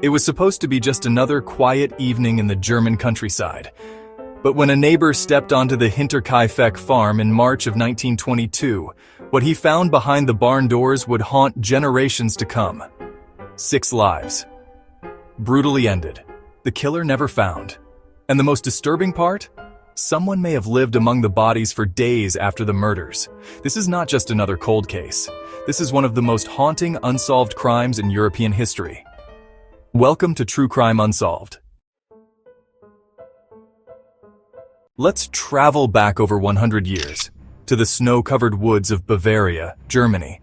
It was supposed to be just another quiet evening in the German countryside. But when a neighbor stepped onto the Hinterkaifeck farm in March of 1922, what he found behind the barn doors would haunt generations to come. 6 lives. Brutally ended. The killer never found. And the most disturbing part? Someone may have lived among the bodies for days after the murders. This is not just another cold case. This is one of the most haunting unsolved crimes in European history. Welcome to True Crime Unsolved. Let's travel back over 100 years, to the snow-covered woods of Bavaria, Germany.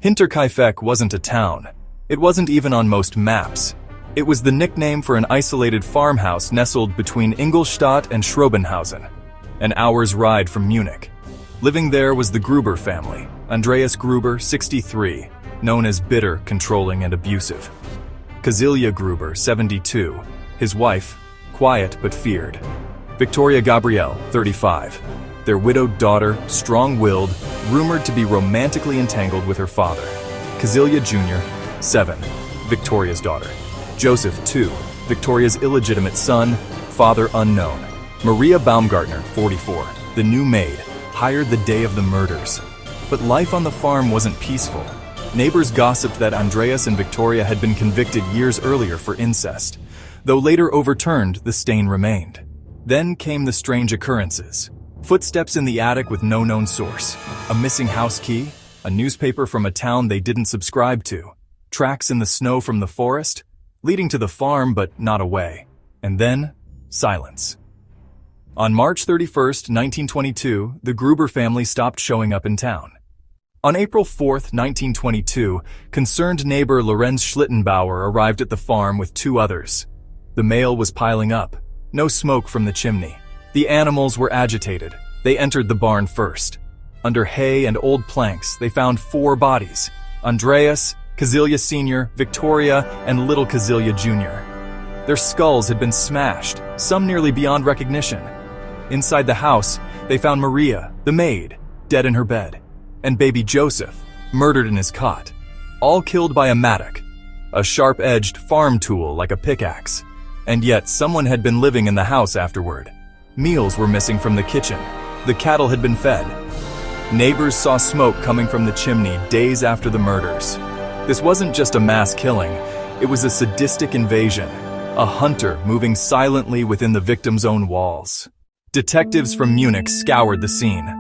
Hinterkaifeck wasn't a town. It wasn't even on most maps. It was the nickname for an isolated farmhouse nestled between Ingolstadt and Schrobenhausen, an hour's ride from Munich. Living there was the Gruber family, Andreas Gruber, 63, known as bitter, controlling, and abusive. Cecilia Gruber, 72, his wife, quiet but feared. Victoria Gabrielle, 35, their widowed daughter, strong-willed, rumored to be romantically entangled with her father. Cecilia Jr., 7, Victoria's daughter. Joseph, 2, Victoria's illegitimate son, father unknown. Maria Baumgartner, 44, the new maid, hired the day of the murders. But life on the farm wasn't peaceful. Neighbors gossiped that Andreas and Victoria had been convicted years earlier for incest. Though later overturned, the stain remained. Then came the strange occurrences. Footsteps in the attic with no known source. A missing house key. A newspaper from a town they didn't subscribe to. Tracks in the snow from the forest, leading to the farm but not away. And then, silence. On March 31st, 1922, the Gruber family stopped showing up in town. On April 4th, 1922, concerned neighbor Lorenz Schlittenbauer arrived at the farm with 2 others. The mail was piling up. No smoke from the chimney. The animals were agitated. They entered the barn first. Under hay and old planks, they found 4 bodies. Andreas, Cecilia Sr., Victoria, and little Cecilia Jr. Their skulls had been smashed, some nearly beyond recognition. Inside the house, they found Maria, the maid, dead in her bed, and baby Joseph, murdered in his cot, all killed by a mattock, a sharp-edged farm tool like a pickaxe. And yet someone had been living in the house afterward. Meals were missing from the kitchen. The cattle had been fed. Neighbors saw smoke coming from the chimney days after the murders. This wasn't just a mass killing, it was a sadistic invasion, a hunter moving silently within the victim's own walls. Detectives from Munich scoured the scene.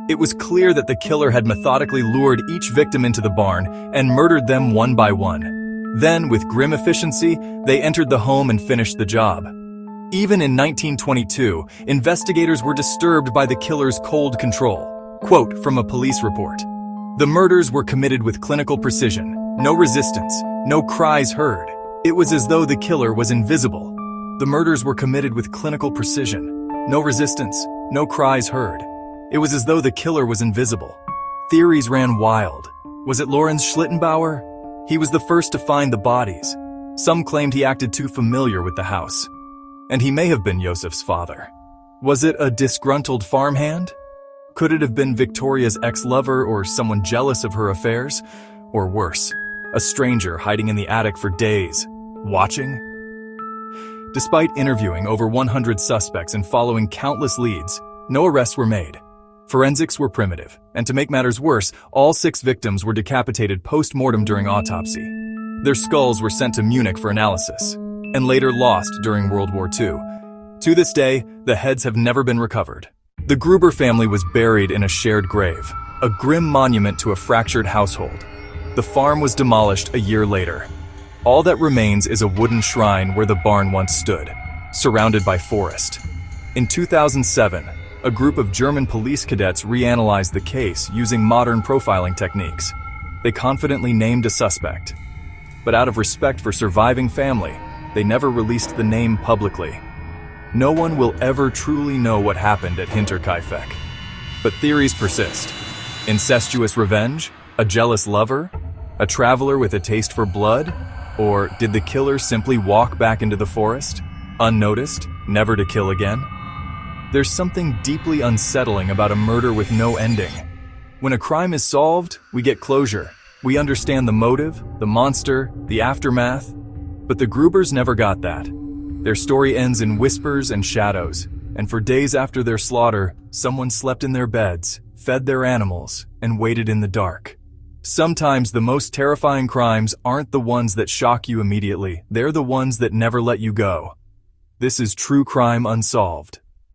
It was clear that the killer had methodically lured each victim into the barn and murdered them one by one. Then, with grim efficiency, they entered the home and finished the job. Even in 1922, investigators were disturbed by the killer's cold control. Quote from a police report: "The murders were committed with clinical precision. No resistance, no cries heard. It was as though the killer was invisible. The murders were committed with clinical precision. No resistance, no cries heard. It was as though the killer was invisible." Theories ran wild. Was it Lorenz Schlittenbauer? He was the first to find the bodies. Some claimed he acted too familiar with the house. And he may have been Joseph's father. Was it a disgruntled farmhand? Could it have been Victoria's ex-lover or someone jealous of her affairs? Or worse, a stranger hiding in the attic for days, watching? Despite interviewing over 100 suspects and following countless leads, no arrests were made. Forensics were primitive, and to make matters worse, all 6 victims were decapitated post-mortem during autopsy. Their skulls were sent to Munich for analysis, and later lost during World War II. To this day, the heads have never been recovered. The Gruber family was buried in a shared grave, a grim monument to a fractured household. The farm was demolished a year later. All that remains is a wooden shrine where the barn once stood, surrounded by forest. In 2007, a group of German police cadets reanalyzed the case using modern profiling techniques. They confidently named a suspect. But out of respect for surviving family, they never released the name publicly. No one will ever truly know what happened at Hinterkaifeck. But theories persist. Incestuous revenge? A jealous lover? A traveler with a taste for blood? Or did the killer simply walk back into the forest, unnoticed, never to kill again? There's something deeply unsettling about a murder with no ending. When a crime is solved, we get closure. We understand the motive, the monster, the aftermath. But the Grubers never got that. Their story ends in whispers and shadows, and for days after their slaughter, someone slept in their beds, fed their animals, and waited in the dark. Sometimes the most terrifying crimes aren't the ones that shock you immediately, they're the ones that never let you go. This is True Crime Unsolved.